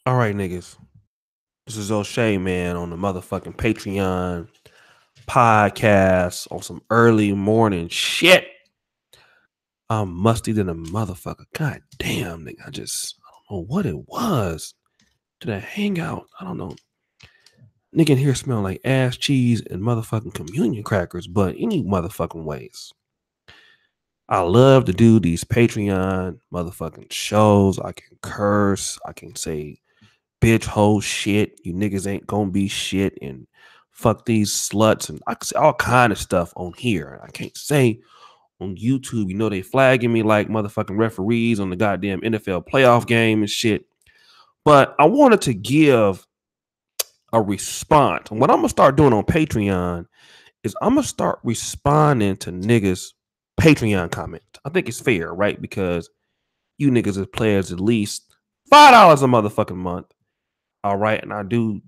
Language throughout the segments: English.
All right, niggas. This is O'Shea, man, on the motherfucking Patreon podcast on some early morning shit. I'm musty than a motherfucker. God damn, nigga. I don't know what it was. Did I hang out? I don't know. Nigga in here smell like ass cheese and motherfucking communion crackers, but any motherfucking ways. I love to do these Patreon motherfucking shows. I can curse. I can say bitch hole shit. You niggas ain't gonna be shit and fuck these sluts and I can say all kind of stuff on here. I can't say on YouTube. You know they flagging me like motherfucking referees on the goddamn NFL playoff game and shit. But I wanted to give a response. What I'm gonna start doing on Patreon is I'm gonna start responding to niggas Patreon comments. I think it's fair, right? Because you niggas as players at least $5 a motherfucking month. All right. And I do,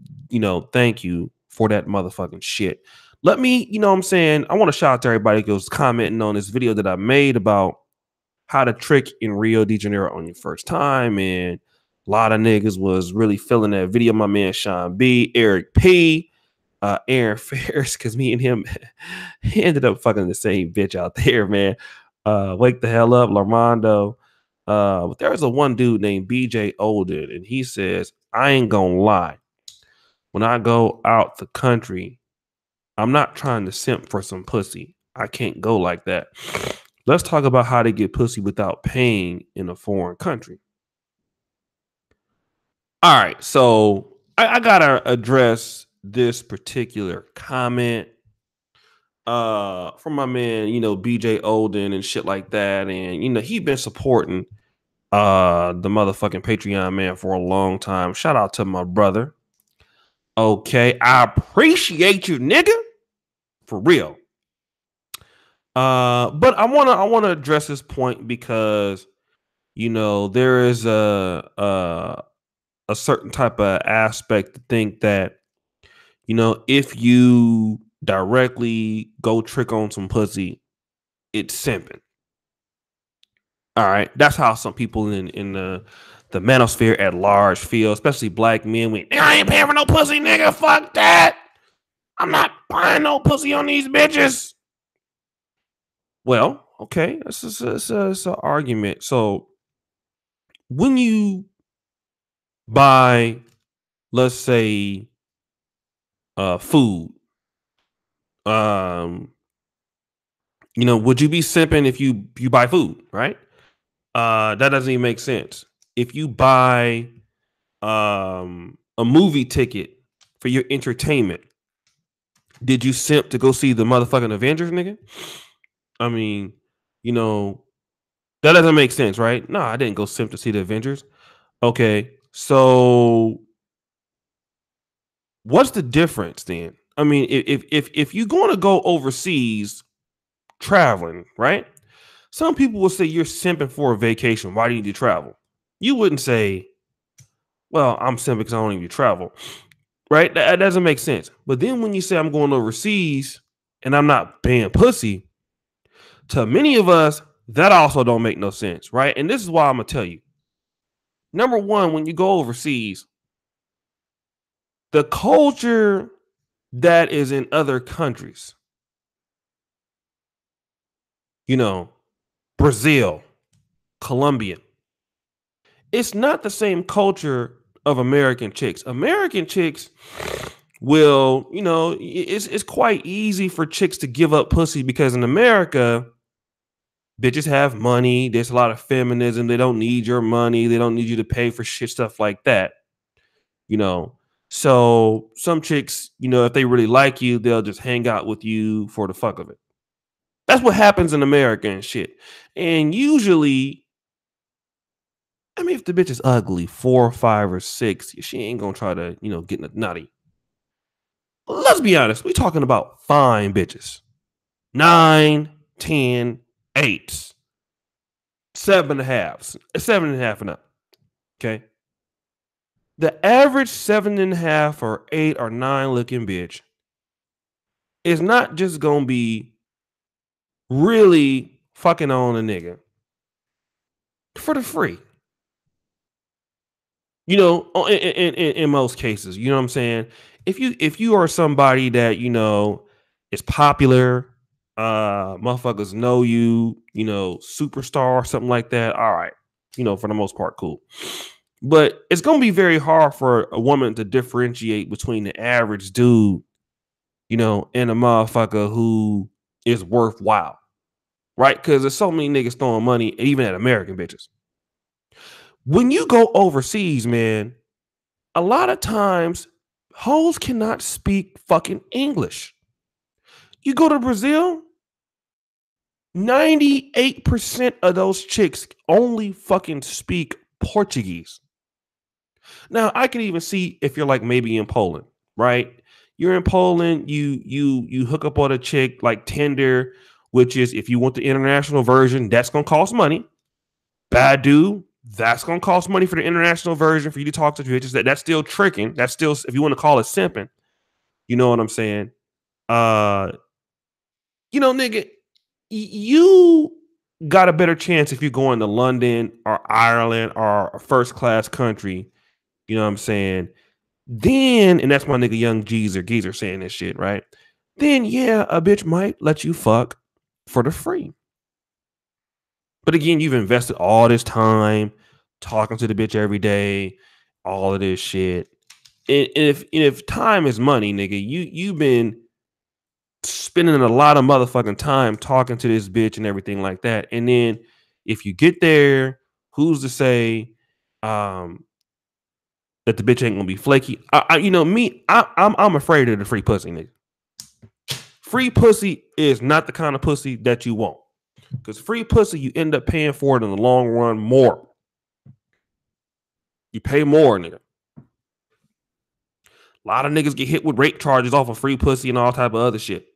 thank you for that motherfucking shit. Let me, you know what I'm saying? I want to shout out to everybody who was commenting on this video that I made about how to trick in Rio de Janeiro on your first time. And a lot of niggas was really feeling that video. My man Sean B, Eric P, Aaron Ferris, because me and him he ended up fucking the same bitch out there, man. Wake the hell up, Larmando. But there was a one dude named BJ Olden, and he says, I ain't gonna lie. When I go out the country, I'm not trying to simp for some pussy. I can't go like that. Let's talk about how to get pussy without paying in a foreign country. All right, so I gotta address this particular comment from my man, BJ Olden and shit like that. And he been supporting the motherfucking Patreon man for a long time. Shout out to my brother. Okay, I appreciate you, nigga. For real. But I wanna address this point because there is a certain type of aspect to think that if you directly go trick on some pussy, it's simping. All right, that's how some people in the manosphere at large feel, especially black men. I ain't paying for no pussy, nigga. Fuck that. I'm not buying no pussy on these bitches. Well, okay, it's an argument. So when you buy, let's say, food, um, would you be simping if you buy food, right? That doesn't even make sense. If you buy a movie ticket for your entertainment, did you simp to go see the motherfucking Avengers, nigga? I mean, you know, that doesn't make sense, right? No, I didn't go simp to see the Avengers. Okay, so what's the difference then? I mean, if you're going to go overseas traveling, right? Some people will say you're simping for a vacation. Why do you need to travel? You wouldn't say, well, I'm simping because I don't need to travel, right? That doesn't make sense. But then when you say I'm going overseas and I'm not paying pussy, to many of us, that also don't make no sense, right? And this is why I'm gonna tell you. Number one, when you go overseas, the culture that is in other countries, you know, Brazil, Colombia, it's not the same culture of American chicks. American chicks will, it's quite easy for chicks to give up pussy because in America, bitches have money. There's a lot of feminism. They don't need your money. They don't need you to pay for shit, stuff like that. You know, so some chicks, if they really like you, they'll just hang out with you for the fuck of it. That's what happens in America and shit. And usually, I mean, if the bitch is ugly, 4, 5, or 6, she ain't gonna try to, get nutty. Let's be honest, we talking about fine bitches. 9, 10, 8s, 7.5s, 7.5 and up. Okay. The average 7.5 or 8 or 9 looking bitch is not just gonna be really fucking on a nigga for the free. In most cases, you know what I'm saying? If you are somebody that, is popular, motherfuckers know you, superstar, something like that, all right. For the most part, cool. But it's gonna be very hard for a woman to differentiate between the average dude, and a motherfucker who is worthwhile, right? Because there's so many niggas throwing money, even at American bitches. When you go overseas, man, a lot of times hoes cannot speak fucking English. You go to Brazil, 98% of those chicks only fucking speak Portuguese. Now, I can even see if you're like maybe in Poland, right? You're in Poland, you hook up on a chick like Tinder, which is if you want the international version, that's gonna cost money. Badu, that's gonna cost money for the international version for you to talk to bitches. That's still tricking. That's still, if you want to call it simping. You know what I'm saying? Uh, nigga, you got a better chance if you're going to London or Ireland or a first class country. You know what I'm saying? Then, and that's my nigga Young Geezer saying this shit, right? Then, yeah, a bitch might let you fuck for the free. But again, you've invested all this time talking to the bitch every day, all of this shit. And if time is money, nigga, you've been spending a lot of motherfucking time talking to this bitch and everything like that. And then if you get there, who's to say that the bitch ain't gonna be flaky? I'm afraid of the free pussy, nigga. Free pussy is not the kind of pussy that you want. Because free pussy, you end up paying for it in the long run more. You pay more, nigga. A lot of niggas get hit with rape charges off of free pussy and all type of other shit.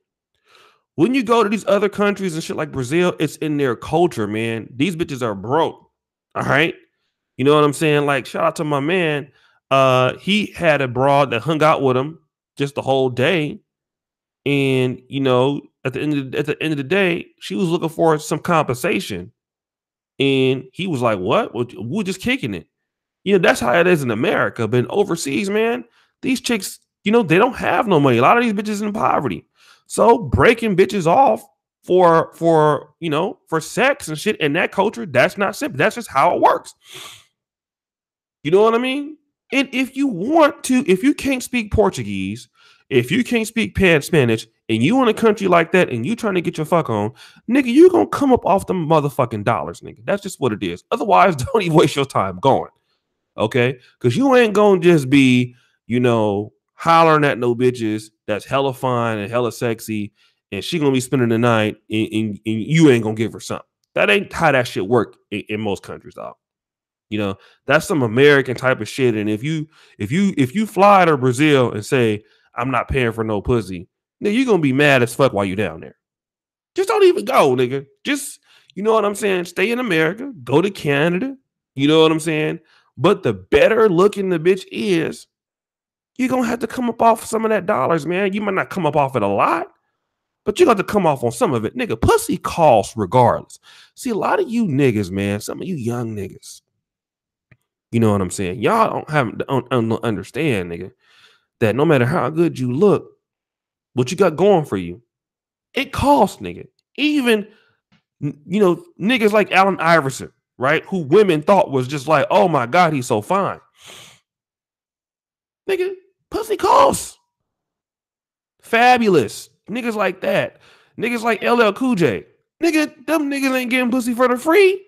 When you go to these other countries and shit like Brazil, it's in their culture, man. These bitches are broke. All right. You know what I'm saying? Like, shout out to my man. He had a broad that hung out with him just the whole day. And, at the end of the day, she was looking for some compensation. And he was like, what? We're just kicking it. That's how it is in America. But overseas, man, these chicks, they don't have no money. A lot of these bitches in poverty. So breaking bitches off for sex and shit in that culture, that's not simple. That's just how it works. You know what I mean? And if you can't speak Portuguese, if you can't speak Spanish, and you in a country like that and you trying to get your fuck on, nigga, you gonna come up off them motherfucking dollars, nigga. That's just what it is. Otherwise, don't even waste your time going. Okay? Because you ain't gonna just be, hollering at no bitches that's hella fine and hella sexy, and she gonna be spending the night and you ain't gonna give her something. That ain't how that shit work in most countries, dog. That's some American type of shit. And if you fly to Brazil and say, I'm not paying for no pussy, nigga, you're gonna be mad as fuck while you down there. Just don't even go, nigga. Just, you know what I'm saying? Stay in America, go to Canada. You know what I'm saying? But the better looking the bitch is, you're gonna have to come up off some of that dollars, man. You might not come up off it a lot, but you got to come off on some of it. Nigga, pussy costs regardless. See, a lot of you niggas, man, some of you young niggas, you know what I'm saying? Y'all don't understand, nigga, that no matter how good you look, what you got going for you, it costs, nigga. Even, niggas like Allen Iverson, right? Who women thought was just like, oh my God, he's so fine. Nigga, pussy costs. Fabulous. Niggas like that. Niggas like LL Cool J. Nigga, them niggas ain't getting pussy for the free.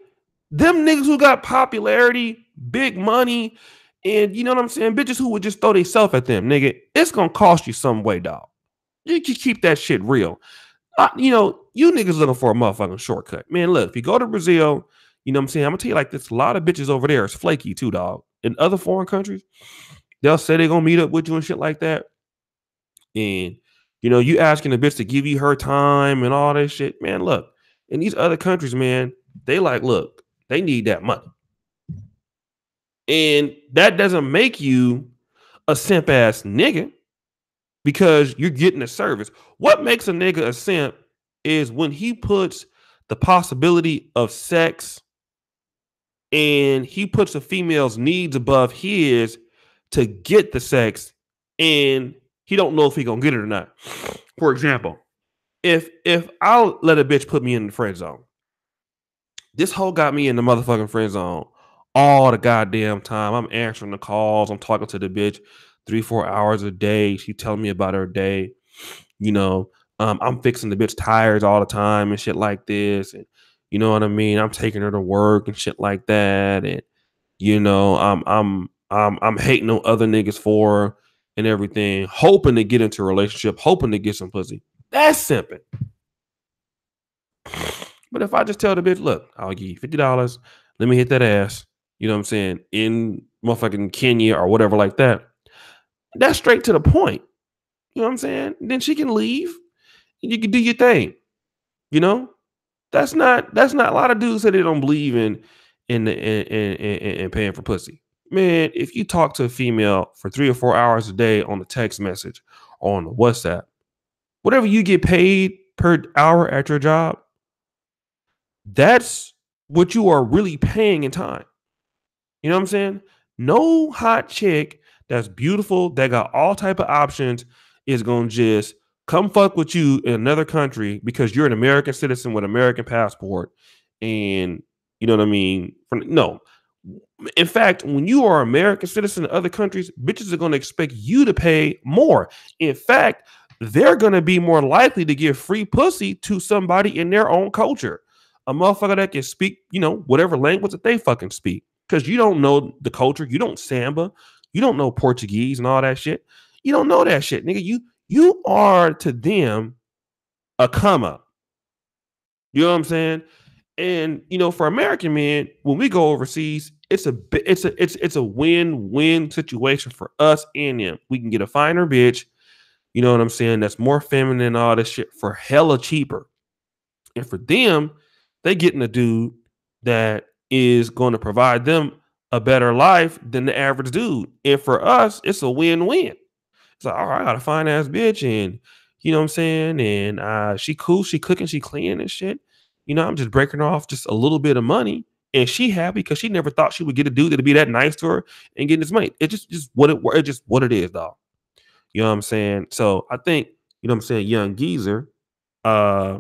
Them niggas who got popularity, big money, and you know what I'm saying? Bitches who would just throw themselves at them, nigga. It's gonna cost you some way, dog. You can keep that shit real. You niggas looking for a motherfucking shortcut. Man, look, if you go to Brazil, you know what I'm saying? I'm gonna tell you like this. A lot of bitches over there is flaky too, dog. In other foreign countries, they'll say they're gonna meet up with you and shit like that. And you asking a bitch to give you her time and all that shit. Man, look, in these other countries, man, they look, they need that money. And that doesn't make you a simp ass nigga because you're getting a service. What makes a nigga a simp is when he puts the possibility of sex and he puts the female's needs above his to get the sex, and he don't know if he gonna get it or not. For example, if I'll let a bitch put me in the friend zone, this hoe got me in the motherfucking friend zone all the goddamn time. I'm answering the calls. I'm talking to the bitch 3-4 hours a day. She telling me about her day. You know, I'm fixing the bitch tires all the time and shit like this. And you know what I mean? I'm taking her to work and shit like that. And you know, I'm hating on other niggas for her and everything, hoping to get into a relationship, hoping to get some pussy. That's simping. But if I just tell the bitch, look, I'll give you $50, let me hit that ass, you know what I'm saying, in motherfucking Kenya or whatever like that, that's straight to the point. You know what I'm saying? Then she can leave and you can do your thing. You know? That's not a lot of dudes say they don't believe in paying for pussy. Man, if you talk to a female for 3 or 4 hours a day on a text message or on the WhatsApp, whatever you get paid per hour at your job, that's what you are really paying in time. You know what I'm saying? No hot chick that's beautiful, that got all type of options, is gonna just come fuck with you in another country because you're an American citizen with an American passport, and you know what I mean. No, in fact, when you are an American citizen in other countries, bitches are gonna expect you to pay more. In fact, they're gonna be more likely to give free pussy to somebody in their own culture, a motherfucker that can speak, you know, whatever language that they fucking speak. Because you don't know the culture, you don't samba, you don't know Portuguese and all that shit. You don't know that shit, nigga. You are to them a come up. You know what I'm saying? And you know, for American men, when we go overseas, it's a win-win situation for us and them. We can get a finer bitch, you know what I'm saying, that's more feminine and all this shit for hella cheaper. And for them, they getting a dude that is going to provide them a better life than the average dude. And for us, it's a win-win. It's like, all right, I got a fine ass bitch, and you know what I'm saying, and she cool, she cooking, she cleaning and shit. You know, I'm just breaking her off just a little bit of money, and she happy because she never thought she would get a dude that'd be that nice to her and getting his money. It's just what it is, dog. You know what I'm saying? So I think, you know what I'm saying, young geezer, uh,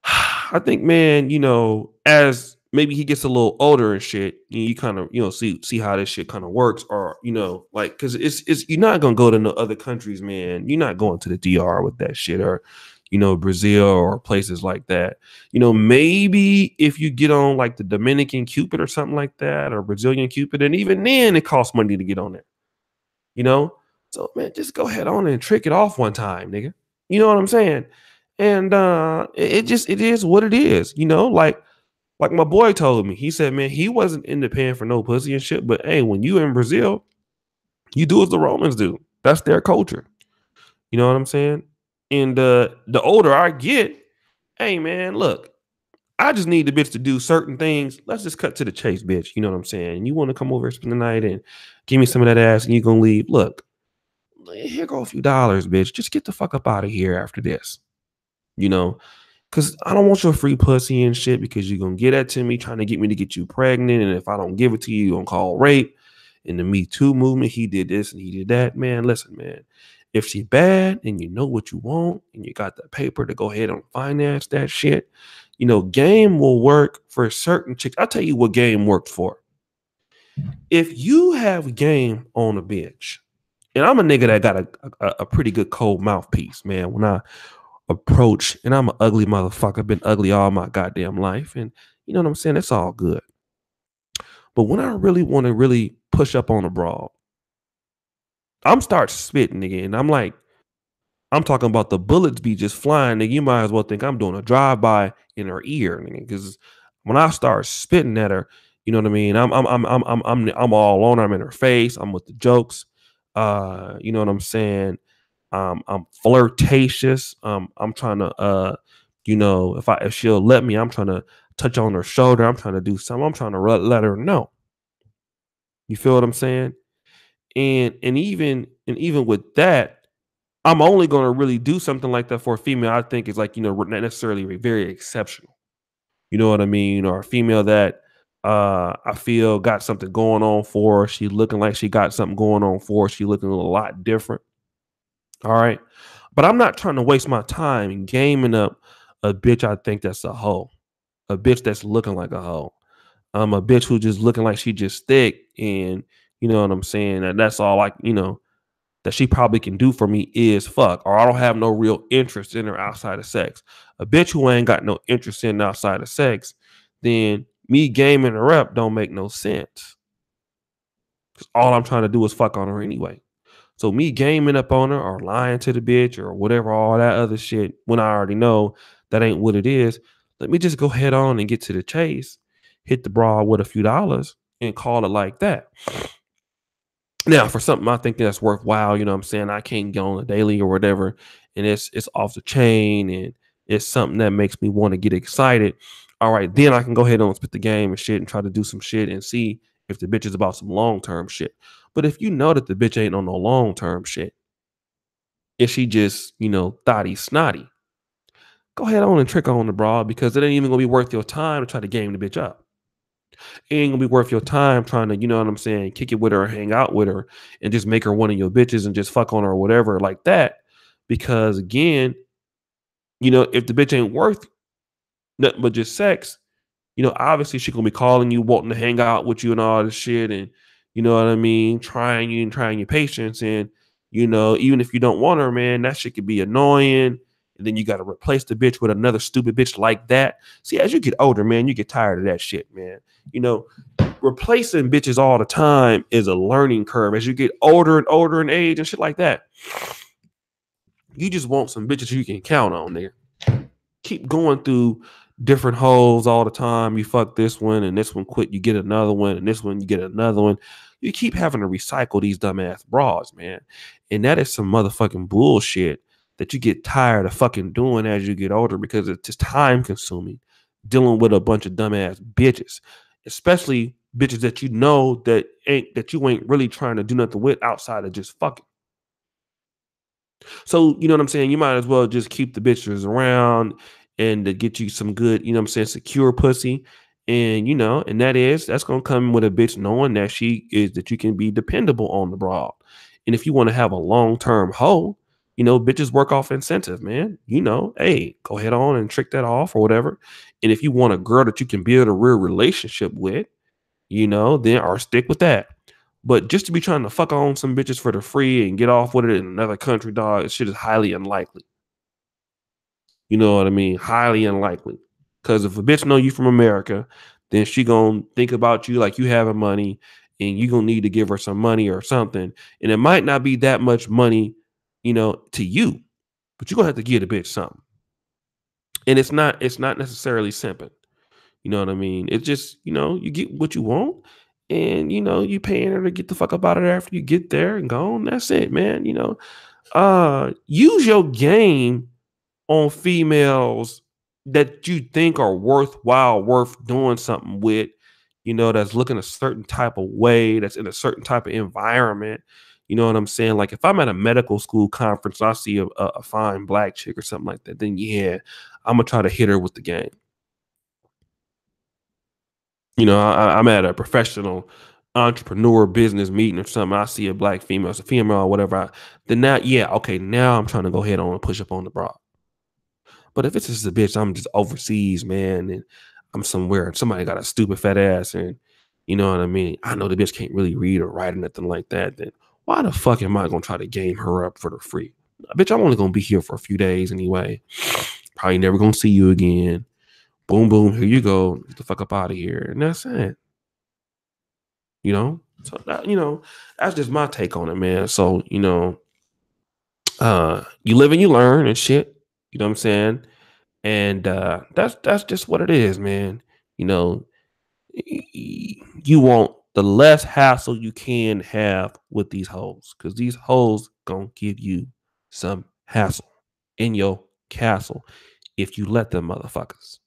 I think, man, you know, as maybe he gets a little older and shit, you kind of, you know, see how this shit kind of works, or you know, like, because it's you're not gonna go to no other countries, man. You're not going to the DR with that shit, or you know, Brazil or places like that. You know, maybe if you get on like the Dominican Cupid or something like that, or Brazilian Cupid, and even then it costs money to get on there. You know, so man, just go ahead on and trick it off one time, nigga. You know what I'm saying? And it is what it is, you know, like my boy told me. He said, man, he wasn't into paying for no pussy and shit. But hey, when you in Brazil, you do as the Romans do. That's their culture. You know what I'm saying? And the older I get, hey man, look, I just need the bitch to do certain things. Let's just cut to the chase, bitch. You know what I'm saying? You want to come over and spend the night and give me some of that ass and you gonna leave. Look, here go a few dollars, bitch. Just get the fuck up out of here after this. You know, because I don't want your free pussy and shit, because you're going to get that to me trying to get me to get you pregnant. And if I don't give it to you, you're going to call rape. In the Me Too movement, he did this and he did that. Man, listen, man. If she bad and you know what you want and you got the paper to go ahead and finance that shit, you know, game will work for certain chicks. I'll tell you what game worked for. If you have game on a bitch, and I'm a nigga that got a pretty good cold mouthpiece, man. When I approach, and I'm an ugly motherfucker, I've been ugly all my goddamn life, and you know what I'm saying, it's all good. But when I really want to really push up on a broad, I'm start spitting, nigga, and I'm like, I'm talking about the bullets be just flying, nigga. You might as well think I'm doing a drive-by in her ear, nigga, because when I start spitting at her, you know what I mean, I'm all on her. I'm in her face, I'm with the jokes, you know what I'm saying. I'm flirtatious. I'm trying to, you know, if she'll let me, I'm trying to touch on her shoulder. I'm trying to do something. I'm trying to let her know. You feel what I'm saying? And even with that, I'm only going to really do something like that for a female I think is, like, you know, not necessarily very exceptional. You know what I mean? Or a female that I feel got something going on for her. She looking like she got something going on for her. She looking a lot different. All right. But I'm not trying to waste my time gaming up a bitch I think that's a hoe. A bitch that's looking like a hoe. A bitch who just looking like she just thick and you know what I'm saying? And that's all like, that she probably can do for me is fuck. Or I don't have no real interest in her outside of sex. A bitch who ain't got no interest in outside of sex, then me gaming her up don't make no sense. Cause all I'm trying to do is fuck on her anyway. So me gaming up on her or lying to the bitch or whatever, all that other shit, when I already know that ain't what it is, let me just go head on and get to the chase, hit the broad with a few dollars and call it like that. Now, for something I think that's worthwhile, you know what I'm saying? I can't get on a daily or whatever, and it's off the chain and it's something that makes me want to get excited. All right, then I can go ahead and spit the game and shit and try to do some shit and see if the bitch is about some long-term shit. But if you know that the bitch ain't on no long-term shit, if she just, thotty snotty, go ahead on and trick on the broad because it ain't even gonna be worth your time to try to game the bitch up. It ain't gonna be worth your time trying to, you know what I'm saying, kick it with her, hang out with her, and just make her one of your bitches and just fuck on her or whatever like that. Because again, if the bitch ain't worth nothing but just sex, obviously she gonna be calling you, wanting to hang out with you and all this shit, and you know what I mean, trying you and trying your patience, and even if you don't want her, man, that shit could be annoying. And then you got to replace the bitch with another stupid bitch like that. See, as you get older, man, you get tired of that shit, man. Replacing bitches all the time is a learning curve. As you get older and older in age and shit like that, you just want some bitches you can count on there. Keep going through different holes all the time. You fuck this one and this one quit. You get another one and this one you get another one. You keep having to recycle these dumbass bras, man. And that is some motherfucking bullshit that you get tired of fucking doing as you get older because it's just time consuming dealing with a bunch of dumbass bitches, especially bitches that you ain't really trying to do nothing with outside of just fucking. So, you know what I'm saying? You might as well just keep the bitches around and to get you some good, you know what I'm saying, secure pussy. And, and that's going to come with a bitch knowing that you can be dependable on the broad. And if you want to have a long-term hoe, bitches work off incentive, man. Hey, go ahead on and trick that off or whatever. And if you want a girl that you can build a real relationship with, then or stick with that. But just to be trying to fuck on some bitches for the free and get off with it in another country, dog, shit is highly unlikely. You know what I mean? Highly unlikely. Because if a bitch know you from America, then she gonna think about you like you having money and you gonna need to give her some money or something. And it might not be that much money, to you, but you're gonna have to give the bitch something. And it's not necessarily simping. You know what I mean? It's just, you get what you want and, you paying her to get the fuck up out of there after you get there and gone. That's it, man. Use your game on females that you think are worthwhile, worth doing something with, that's looking a certain type of way, that's in a certain type of environment. You know what I'm saying? Like if I'm at a medical school conference, I see a fine black chick or something like that, then yeah, I'm gonna try to hit her with the game. I'm at a professional entrepreneur business meeting or something. I see a black female, it's a female or whatever. Then now, yeah, okay, now I'm trying to go ahead on and push up on the bra. But if it's just a bitch, I'm just overseas, man, and I'm somewhere and somebody got a stupid fat ass, and you know what I mean? I know the bitch can't really read or write or nothing like that. Then why the fuck am I gonna try to game her up for the free? Bitch, I'm only gonna be here for a few days anyway. Probably never gonna see you again. Boom, boom, here you go. Get the fuck up out of here. And that's it. So that's just my take on it, man. So you live and you learn and shit. You know what I'm saying? And that's just what it is, man. you know you want the less hassle you can have with these hoes, because these hoes gonna give you some hassle in your castle if you let them motherfuckers.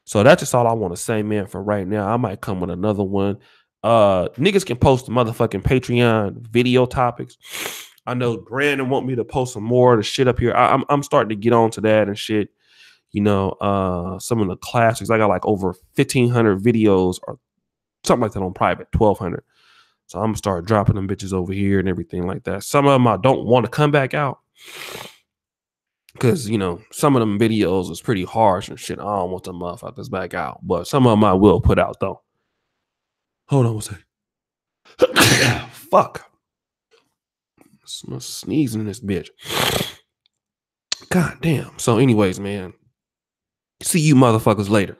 So that's just all I want to say, man, for right now. I might come with another one. Niggas can post the motherfucking Patreon video topics. I know Brandon want me to post some more of the shit up here. I'm starting to get on to that and shit. Some of the classics. I got like over 1,500 videos or something like that on private, 1,200. So I'm gonna start dropping them bitches over here and everything like that. Some of them I don't want to come back out because some of them videos is pretty harsh and shit. I don't want them motherfuckers back out, but some of them I will put out though. Hold on one second. Fuck. I'm sneezing in this bitch. God damn. So, anyways, man. See you motherfuckers later.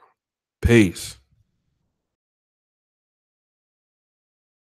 Peace.